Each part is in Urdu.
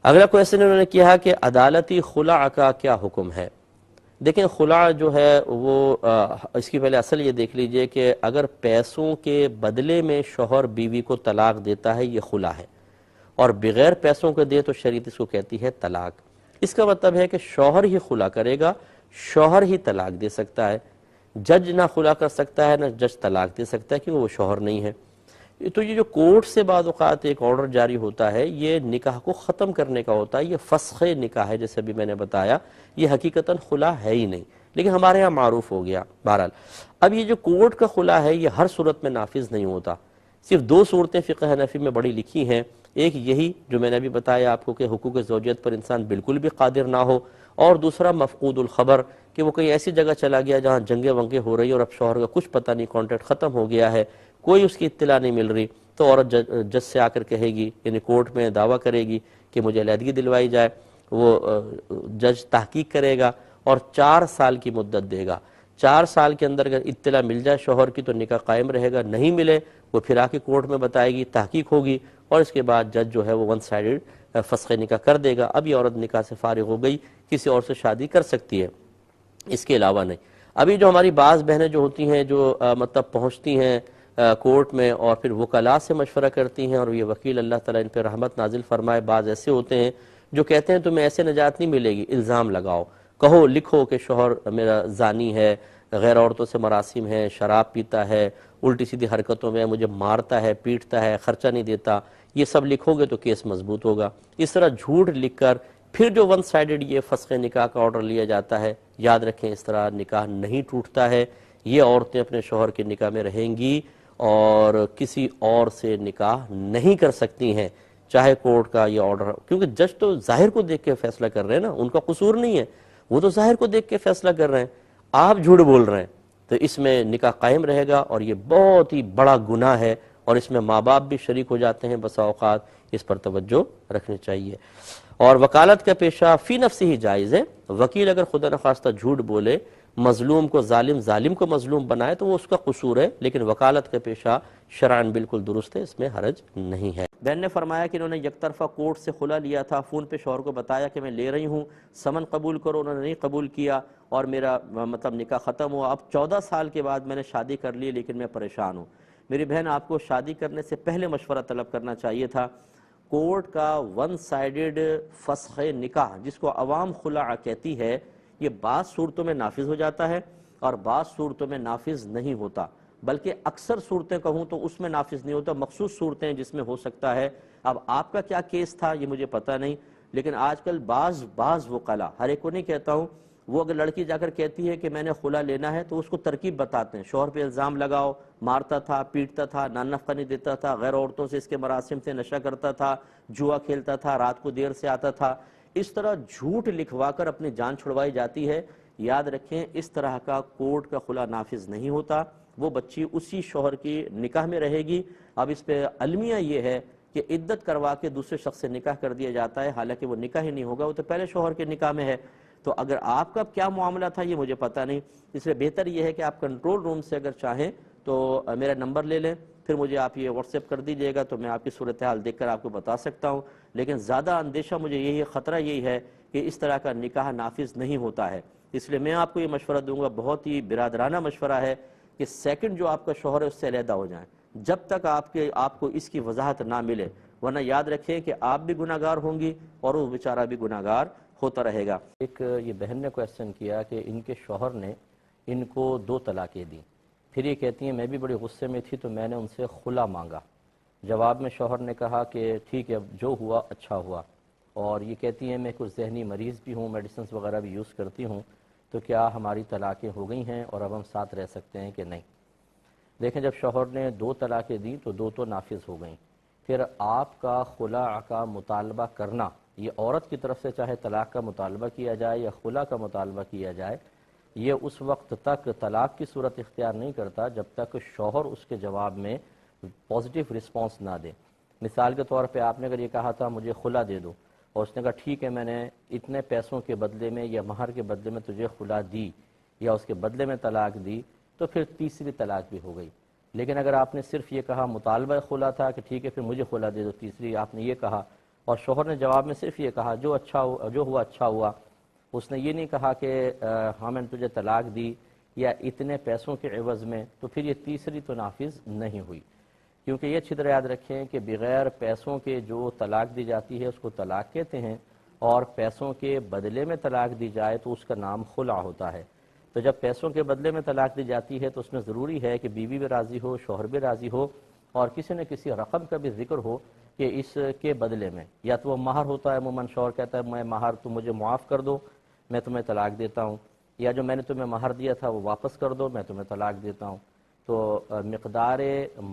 اگلا کویشچن انہوں نے کیا کہ عدالتی خلع کا کیا حکم ہے؟ دیکھیں خلع جو ہے وہ اس کی پہلے اصل یہ دیکھ لیجئے کہ اگر پیسوں کے بدلے میں شوہر بیوی کو طلاق دیتا ہے یہ خلع ہے، اور بغیر پیسوں کے دے تو شریعت اس کو کہتی ہے طلاق۔ اس کا مطلب ہے کہ شوہر ہی خلع کرے گا، شوہر ہی طلاق دے سکتا ہے، جج نہ خلع کر سکتا ہے نہ جج طلاق دے سکتا ہے کیونکہ وہ شوہر نہیں ہے۔ تو یہ جو کورٹ سے بعض اوقات ایک آرڈر جاری ہوتا ہے یہ نکاح کو ختم کرنے کا ہوتا ہے، یہ فسخ نکاح ہے جیسے ابھی میں نے بتایا، یہ حقیقتاً خلع ہے ہی نہیں، لیکن ہمارے ہاں معروف ہو گیا۔ بہرحال اب یہ جو کورٹ کا خلع ہے یہ ہر صورت میں نافذ نہیں ہوتا، صرف دو صورتیں فقہ حنفی میں بڑی لکھی ہیں، ایک یہی جو میں نے ابھی بتایا آپ کو کہ حقوق زوجیت پر انسان بالکل بھی قادر نہ ہو، اور دوسرا مفقود الخبر کہ وہ کہیں ایسی جگہ چلا گیا جہاں جنگیں ونگیں ہو رہی اور اب شوہر کا کچھ پتہ نہیں، کانٹریکٹ ختم ہو گیا ہے، کوئی اس کی اطلاع نہیں مل رہی، تو عورت جج سے آ کر کہے گی، یعنی کورٹ میں دعویٰ کرے گی کہ مجھے علیحدگی دلوائی جائے، وہ جج تحقیق کرے گا اور 4 سال کی مدت دے گا، 4 سال کے اندر اگر اطلاع مل جائے شوہر کی تو نکاح قائم رہے گا، نہیں ملے وہ پھر آ کے کورٹ میں بتائے گی، تحقیق ہوگی اور اس کے بعد جج جو ہے وہ ون سائیڈڈ فسخ نکاح کر دے گا، اب یہ عورت نکاح سے فارغ ہو گئی، کسی اور سے شادی کر سکتی ہے، اس کے علاوہ نہیں۔ ابھی جو ہماری بعض بہنیں جو ہوتی ہیں جو مطلب پہنچتی ہیں کورٹ میں اور پھر وکلاء سے مشورہ کرتی ہیں، اور یہ وکیل اللہ تعالیٰ ان پہ رحمت نازل فرمائے، بعض ایسے ہوتے ہیں جو کہتے ہیں تمہیں ایسے نجات نہیں ملے گی، الزام لگاؤ، کہو لکھو کہ شوہر میرا زانی ہے، غیر عورتوں سے مراسم ہے، شراب پیتا ہے، الٹی سیدھی حرکتوں میں مجھے مارتا ہے، پیٹتا ہے، خرچہ نہیں دیتا، یہ سب لکھو گے تو کیس مضبوط ہوگا۔ اس طرح جھوٹ لکھ کر پھر جو ون سائیڈڈ یہ فسخ نکاح کا آرڈر لیا جاتا ہے، یاد رکھیں اس طرح نکاح نہیں ٹوٹتا ہے، یہ عورتیں اپنے شوہر کے نکاح میں رہیں گی اور کسی اور سے نکاح نہیں کر سکتی ہیں، چاہے کورٹ کا یہ آرڈر، کیونکہ جج تو ظاہر کو دیکھ کے فیصلہ کر رہے ہیں نا، ان کا قصور نہیں ہے، وہ تو ظاہر کو دیکھ کے فیصلہ کر رہے ہیں، آپ جھوٹ بول رہے ہیں، تو اس میں نکاح قائم رہے گا اور یہ بہت ہی بڑا گناہ ہے، اور اس میں ماں باپ بھی شریک ہو جاتے ہیں بسا اوقات، اس پر توجہ رکھنی چاہیے۔ اور وکالت کا پیشہ فی نفسی ہی جائز ہے، وکیل اگر خدا نخواستہ جھوٹ بولے، مظلوم کو ظالم کو مظلوم بنائے تو وہ اس کا قصور ہے، لیکن وکالت کا پیشہ شرعاً بالکل درست ہے، اس میں حرج نہیں ہے۔ بہن نے فرمایا کہ انہوں نے یک طرفہ کورٹ سے خلا لیا تھا، فون پہ شوہر کو بتایا کہ میں لے رہی ہوں، سمن قبول کرو، انہوں نے نہیں قبول کیا اور میرا مطلب نکاح ختم ہوا، اب 14 سال کے بعد میں نے شادی کر لی لیکن میں پریشان ہوں۔ میری بہن آپ کو شادی کرنے سے پہلے مشورہ طلب کرنا چاہیے تھا۔ کورٹ کا ون سائیڈڈ فسخ نکاح جس کو عوام خلع کہتی ہے، یہ بعض صورتوں میں نافذ ہو جاتا ہے اور بعض صورتوں میں نافذ نہیں ہوتا، بلکہ اکثر صورتیں کہوں تو اس میں نافذ نہیں ہوتا، مخصوص صورتیں جس میں ہو سکتا ہے۔ اب آپ کا کیا کیس تھا یہ مجھے پتہ نہیں، لیکن آج کل بعض وکلاء، ہر ایک کو نہیں کہتا ہوں، وہ اگر لڑکی جا کر کہتی ہے کہ میں نے خلع لینا ہے تو اس کو ترکیب بتاتے ہیں، شوہر پہ الزام لگاؤ، مارتا تھا، پیٹتا تھا، نان نفقہ نہیں دیتا تھا، غیر عورتوں سے اس کے مراسم سے نشہ کرتا تھا، جوا کھیلتا تھا، رات کو دیر سے آتا تھا، اس طرح جھوٹ لکھوا کر اپنی جان چھڑوائی جاتی ہے۔ یاد رکھیں اس طرح کا کورٹ کا خلع نافذ نہیں ہوتا، وہ بچی اسی شوہر کی نکاح میں رہے گی۔ اب اس پہ المیہ یہ ہے کہ عدت کروا کے دوسرے شخص سے نکاح کر دیا جاتا ہے، حالانکہ وہ نکاح ہی نہیں ہوگا، وہ تو پہلے شوہر کے نکاح میں ہے۔ تو اگر آپ کا کیا معاملہ تھا یہ مجھے پتہ نہیں، اس لیے بہتر یہ ہے کہ آپ کنٹرول روم سے اگر چاہیں تو میرا نمبر لے لیں، پھر مجھے آپ یہ واٹس ایپ کر دیجیے گا تو میں آپ کی صورتحال دیکھ کر آپ کو بتا سکتا ہوں، لیکن زیادہ اندیشہ مجھے یہی خطرہ یہی ہے کہ اس طرح کا نکاح نافذ نہیں ہوتا ہے۔ اس لیے میں آپ کو یہ مشورہ دوں گا، بہت ہی برادرانہ مشورہ ہے کہ سیکنڈ جو آپ کا شوہر ہے اس سے علیحدہ ہو جائیں جب تک آپ کو اس کی وضاحت نہ ملے، ورنہ یاد رکھیں کہ آپ بھی گناہ گار ہوں گی اور وہ بیچارہ بھی گناہ گار ہوتا رہے گا۔ ایک یہ بہن نے کویسچن کیا کہ ان کے شوہر نے ان کو 2 طلاقیں دیں، پھر یہ کہتی ہیں میں بھی بڑے غصے میں تھی تو میں نے ان سے خلع مانگا، جواب میں شوہر نے کہا کہ ٹھیک ہے جو ہوا اچھا ہوا، اور یہ کہتی ہیں میں کچھ ذہنی مریض بھی ہوں، میڈیسنز وغیرہ بھی یوز کرتی ہوں، تو کیا ہماری طلاقیں ہو گئی ہیں اور اب ہم ساتھ رہ سکتے ہیں کہ نہیں؟ دیکھیں جب شوہر نے 2 طلاقیں دیں تو 2 تو نافذ ہو گئیں، پھر آپ کا خلع کا مطالبہ کرنا، یہ عورت کی طرف سے چاہے طلاق کا مطالبہ کیا جائے یا خلع کا مطالبہ کیا جائے، یہ اس وقت تک طلاق کی صورت اختیار نہیں کرتا جب تک شوہر اس کے جواب میں پازیٹیو رسپانس نہ دے۔ مثال کے طور پہ آپ نے اگر یہ کہا تھا مجھے خلع دے دو، اور اس نے کہا ٹھیک ہے میں نے اتنے پیسوں کے بدلے میں یا مہر کے بدلے میں تجھے خلع دی یا اس کے بدلے میں طلاق دی، تو پھر تیسری طلاق بھی ہو گئی۔ لیکن اگر آپ نے صرف یہ کہا مطالبہ خلع تھا کہ ٹھیک ہے پھر مجھے خلع دے دو، تیسری آپ نے یہ کہا اور شوہر نے جواب میں صرف یہ کہا جو ہوا اچھا ہوا، اس نے یہ نہیں کہا کہ ہاں میں نے تجھے طلاق دی یا اتنے پیسوں کے عوض میں، تو پھر یہ تیسری تو نافذ نہیں ہوئی، کیونکہ یہ اچھی طرح یاد رکھیں کہ بغیر پیسوں کے جو طلاق دی جاتی ہے اس کو طلاق کہتے ہیں، اور پیسوں کے بدلے میں طلاق دی جائے تو اس کا نام خلع ہوتا ہے۔ تو جب پیسوں کے بدلے میں طلاق دی جاتی ہے تو اس میں ضروری ہے کہ بیوی بھی راضی ہو، شوہر بھی راضی ہو، اور کسی نہ کسی رقم کا بھی ذکر ہو کہ اس کے بدلے میں، یا تو وہ مہر ہوتا ہے، عموماً شوہر کہتا ہے میں مہر تو مجھے معاف کر دو، میں تمہیں طلاق دیتا ہوں، یا جو میں نے تمہیں مہر دیا تھا وہ واپس کر دو، میں تمہیں طلاق دیتا ہوں۔ تو مقدار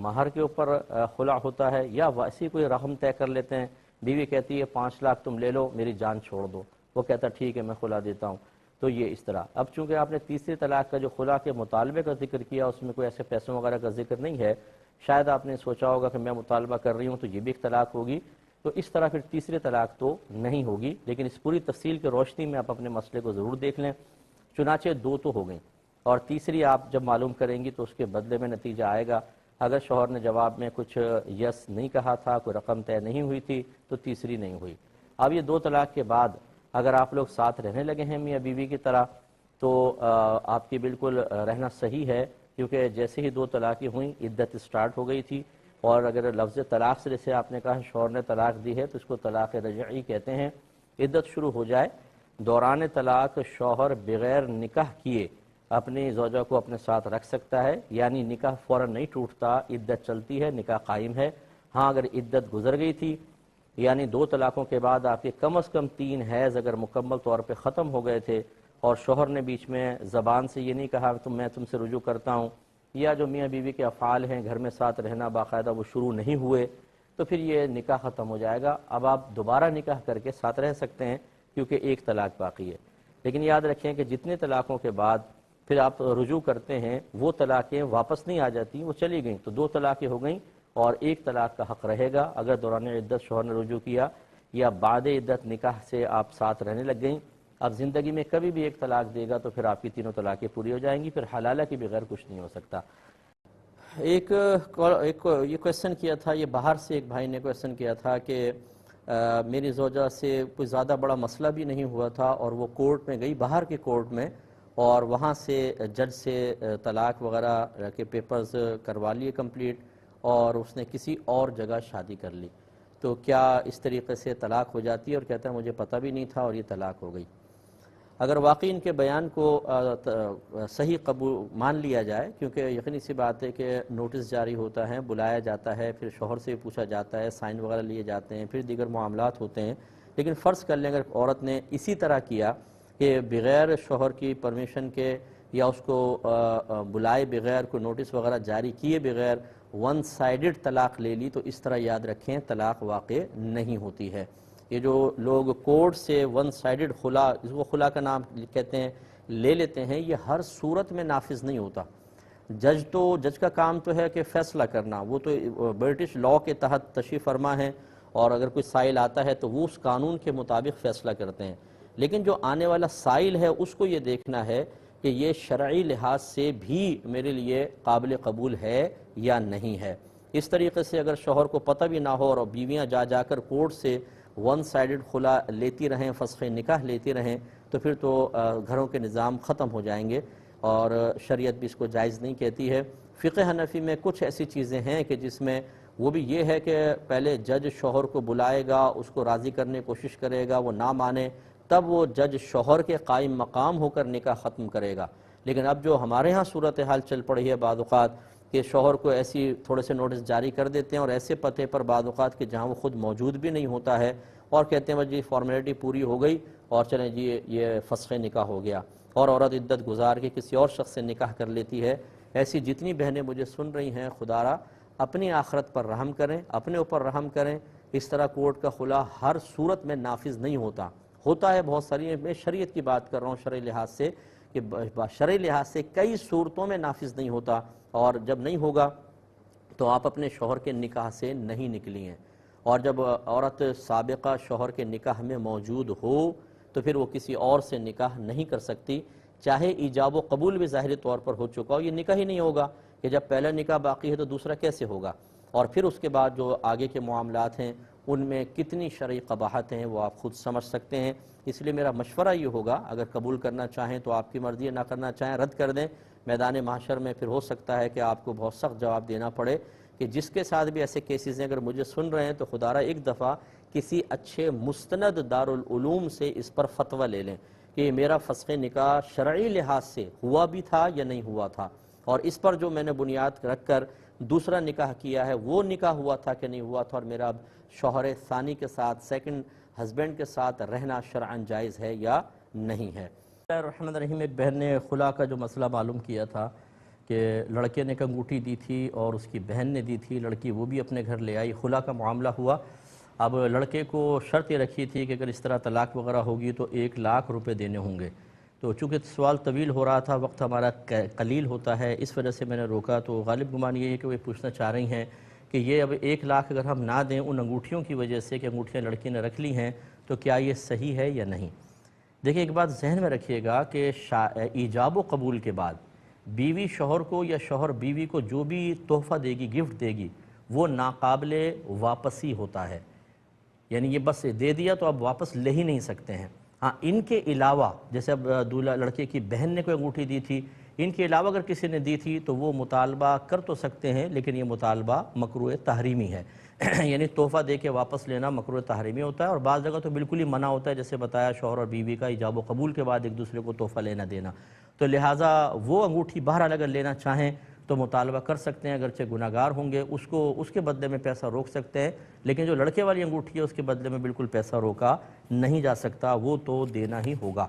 مہر کے اوپر خلع ہوتا ہے، یا ویسی کوئی رقم طے کر لیتے ہیں، بیوی کہتی ہے 5 لاکھ تم لے لو میری جان چھوڑ دو، وہ کہتا ٹھیک ہے میں خلع دیتا ہوں، تو یہ اس طرح۔ اب چونکہ آپ نے تیسری طلاق کا جو خلع کے مطالبے کا ذکر کیا اس میں کوئی ایسے پیسوں وغیرہ کا ذکر نہیں ہے، شاید آپ نے سوچا ہوگا کہ میں مطالبہ کر رہی ہوں تو یہ بھی ایک طلاق ہوگی، تو اس طرح پھر تیسری طلاق تو نہیں ہوگی، لیکن اس پوری تفصیل کی روشنی میں آپ اپنے مسئلے کو ضرور دیکھ لیں۔ چنانچہ 2 تو ہو گئیں، اور تیسری آپ جب معلوم کریں گی تو اس کے بدلے میں نتیجہ آئے گا۔ اگر شوہر نے جواب میں کچھ یس نہیں کہا تھا، کوئی رقم طے نہیں ہوئی تھی، تو تیسری نہیں ہوئی۔ اب یہ 2 طلاق کے بعد اگر آپ لوگ ساتھ رہنے لگے ہیں میاں بیوی کی طرح، تو آپ کی بالکل رہنا صحیح ہے، کیونکہ جیسے ہی 2 طلاقیں ہوئیں عدت سٹارٹ ہو گئی تھی، اور اگر لفظ طلاق سے جیسے آپ نے کہا شوہر نے طلاق دی ہے تو اس کو طلاق رجعی کہتے ہیں، عدت شروع ہو جائے، دوران طلاق شوہر بغیر نکاح کیے اپنی زوجہ کو اپنے ساتھ رکھ سکتا ہے، یعنی نکاح فوراً نہیں ٹوٹتا، عدت چلتی ہے، نکاح قائم ہے۔ ہاں اگر عدت گزر گئی تھی، یعنی 2 طلاقوں کے بعد آپ کے کم از کم 3 حیض اگر مکمل طور پہ ختم ہو گئے تھے، اور شوہر نے بیچ میں زبان سے یہ نہیں کہا کہ میں تم سے رجوع کرتا ہوں، یا جو میاں بیوی کے افعال ہیں گھر میں ساتھ رہنا باقاعدہ وہ شروع نہیں ہوئے، تو پھر یہ نکاح ختم ہو جائے گا۔ اب آپ دوبارہ نکاح کر کے ساتھ رہ سکتے ہیں، کیونکہ 1 طلاق باقی ہے۔ لیکن یاد رکھیں کہ جتنے طلاقوں کے بعد پھر آپ رجوع کرتے ہیں وہ طلاقیں واپس نہیں آ جاتی، وہ چلی گئیں، تو 2 طلاقیں ہو گئیں، اور 1 طلاق کا حق رہے گا اگر دوران عدت شوہر نے رجوع کیا، یا بعد عدت نکاح سے آپ ساتھ رہنے لگ گئیں۔ اب زندگی میں کبھی بھی 1 طلاق دے گا تو پھر آپ کی 3 طلاقیں پوری ہو جائیں گی، پھر حلالہ کے بغیر کچھ نہیں ہو سکتا۔ ایک یہ کویسچن کیا تھا، یہ باہر سے ایک بھائی نے کویسچن کیا تھا کہ میری زوجہ سے کوئی زیادہ بڑا مسئلہ بھی نہیں ہوا تھا، اور وہ کورٹ میں گئی، باہر کے کورٹ میں، اور وہاں سے جج سے طلاق وغیرہ کے پیپرز کروا لیے کمپلیٹ، اور اس نے کسی اور جگہ شادی کر لی، تو کیا اس طریقے سے طلاق ہو جاتی ہے؟ اور کہتا ہے مجھے پتہ بھی نہیں تھا اور یہ طلاق ہو گئی۔ اگر واقعی ان کے بیان کو صحیح قبول مان لیا جائے، کیونکہ یقینی سی بات ہے کہ نوٹس جاری ہوتا ہے، بلایا جاتا ہے، پھر شوہر سے پوچھا جاتا ہے، سائن وغیرہ لیے جاتے ہیں، پھر دیگر معاملات ہوتے ہیں، لیکن فرض کر لیں اگر عورت نے اسی طرح کیا کہ بغیر شوہر کی پرمیشن کے یا اس کو بلائے بغیر، کوئی نوٹس وغیرہ جاری کیے بغیر 1 سائیڈڈ طلاق لے لی، تو اس طرح یاد رکھیں طلاق واقع نہیں ہوتی ہے۔ یہ جو لوگ کورٹ سے 1 سائیڈڈ خلا، اس کو خلا کا نام کہتے ہیں، لے لیتے ہیں، یہ ہر صورت میں نافذ نہیں ہوتا۔ جج کا کام تو ہے کہ فیصلہ کرنا، وہ تو برٹش لاء کے تحت تشریف فرما ہے، اور اگر کوئی سائل آتا ہے تو وہ اس قانون کے مطابق فیصلہ کرتے ہیں، لیکن جو آنے والا سائل ہے اس کو یہ دیکھنا ہے کہ یہ شرعی لحاظ سے بھی میرے لیے قابل قبول ہے یا نہیں ہے۔ اس طریقے سے اگر شوہر کو پتہ بھی نہ ہو اور بیویاں جا کر کورٹ سے 1 سائیڈڈ خلا لیتی رہیں، فسخ نکاح لیتی رہیں، تو پھر تو گھروں کے نظام ختم ہو جائیں گے، اور شریعت بھی اس کو جائز نہیں کہتی ہے۔ فقہ حنفی میں کچھ ایسی چیزیں ہیں کہ جس میں وہ بھی یہ ہے کہ پہلے جج شوہر کو بلائے گا، اس کو راضی کرنے کی کوشش کرے گا، وہ نہ مانے تب وہ جج شوہر کے قائم مقام ہو کر نکاح ختم کرے گا۔ لیکن اب جو ہمارے ہاں صورتحال چل پڑی ہے بعض اوقات کہ شوہر کو ایسی تھوڑے سے نوٹس جاری کر دیتے ہیں، اور ایسے پتے پر بعض اوقات کہ جہاں وہ خود موجود بھی نہیں ہوتا ہے، اور کہتے ہیں جی فارمیلٹی پوری ہو گئی اور چلیں جی یہ فسخ نکاح ہو گیا، اور عورت عدت گزار کے کسی اور شخص سے نکاح کر لیتی ہے۔ ایسی جتنی بہنیں مجھے سن رہی ہیں، خدا را اپنی آخرت پر رحم کریں، اپنے اوپر رحم کریں۔ اس طرح کورٹ کا خلا ہر صورت میں نافذ نہیں ہوتا ہے بہت ساری، میں شریعت کی بات کر رہا ہوں شرعی لحاظ سے، کہ شرعی لحاظ سے کئی صورتوں میں نافذ نہیں ہوتا، اور جب نہیں ہوگا تو آپ اپنے شوہر کے نکاح سے نہیں نکلی ہیں، اور جب عورت سابقہ شوہر کے نکاح میں موجود ہو تو پھر وہ کسی اور سے نکاح نہیں کر سکتی، چاہے ایجاب و قبول بھی ظاہری طور پر ہو چکا ہو، یہ نکاح ہی نہیں ہوگا کہ جب پہلا نکاح باقی ہے تو دوسرا کیسے ہوگا۔ اور پھر اس کے بعد جو آگے کے معاملات ہیں ان میں کتنی شرعی قباحت ہیں وہ آپ خود سمجھ سکتے ہیں۔ اس لیے میرا مشورہ یہ ہوگا، اگر قبول کرنا چاہیں تو آپ کی مرضی ہے، نہ کرنا چاہیں رد کر دیں۔ میدان محشر میں پھر ہو سکتا ہے کہ آپ کو بہت سخت جواب دینا پڑے کہ جس کے ساتھ بھی ایسے کیسز ہیں، اگر مجھے سن رہے ہیں تو خدا را ایک دفعہ کسی اچھے مستند دارالعلوم سے اس پر فتویٰ لے لیں کہ یہ میرا فسخ نکاح شرعی لحاظ سے ہوا بھی تھا یا نہیں ہوا تھا، اور اس پر جو میں نے بنیاد رکھ کر دوسرا نکاح کیا ہے وہ نکاح ہوا تھا کہ نہیں ہوا تھا، اور میرا اب شوہر ثانی کے ساتھ، سیکنڈ ہسبینڈ کے ساتھ رہنا شرعاً جائز ہے یا نہیں ہے۔ بسم اللہ الرحمن الرحیم۔ ایک بہن نے خلا کا جو مسئلہ معلوم کیا تھا کہ لڑکے نے انگوٹھی دی تھی اور اس کی بہن نے دی تھی، لڑکی وہ بھی اپنے گھر لے آئی، خلا کا معاملہ ہوا۔ اب لڑکے کو شرط یہ رکھی تھی کہ اگر اس طرح طلاق وغیرہ ہوگی تو 1,00,000 روپے دینے ہوں گے۔ تو چونکہ سوال طویل ہو رہا تھا، وقت ہمارا قلیل ہوتا ہے، اس وجہ سے میں نے روکا۔ تو غالب گمان یہ ہے کہ وہ پوچھنا چاہ رہی ہیں کہ یہ اب 1,00,000 اگر ہم نہ دیں ان انگوٹھیوں کی وجہ سے کہ انگوٹھیاں لڑکی نے رکھ لی ہیں، تو کیا یہ صحیح ہے یا نہیں؟ دیکھیں، ایک بات ذہن میں رکھیے گا کہ ایجاب و قبول کے بعد بیوی شوہر کو یا شوہر بیوی کو جو بھی تحفہ دے گی، گفٹ دے گی، وہ ناقابل واپسی ہوتا ہے۔ یعنی یہ بس دے دیا تو اب واپس لے ہی نہیں سکتے ہیں۔ ہاں، ان کے علاوہ جیسے اب دولہا لڑکے کی بہن نے کوئی انگوٹھی دی تھی، ان کے علاوہ اگر کسی نے دی تھی تو وہ مطالبہ کر تو سکتے ہیں، لیکن یہ مطالبہ مکروہ تحریمی ہے۔ یعنی تحفہ دے کے واپس لینا مکروہ تحریمی ہوتا ہے، اور بعض جگہ تو بالکل ہی منع ہوتا ہے، جیسے بتایا شوہر اور بیوی کا ایجاب و قبول کے بعد ایک دوسرے کو تحفہ لینا دینا۔ تو لہٰذا وہ انگوٹھی بہرحال اگر لینا چاہیں تو مطالبہ کر سکتے ہیں، اگرچہ گناہگار ہوں گے، اس کے بدلے میں پیسہ روک سکتے ہیں، لیکن جو لڑکے والی انگوٹھی ہے اس کے بدلے میں بالکل پیسہ روکا نہیں جا سکتا، وہ تو دینا ہی ہوگا۔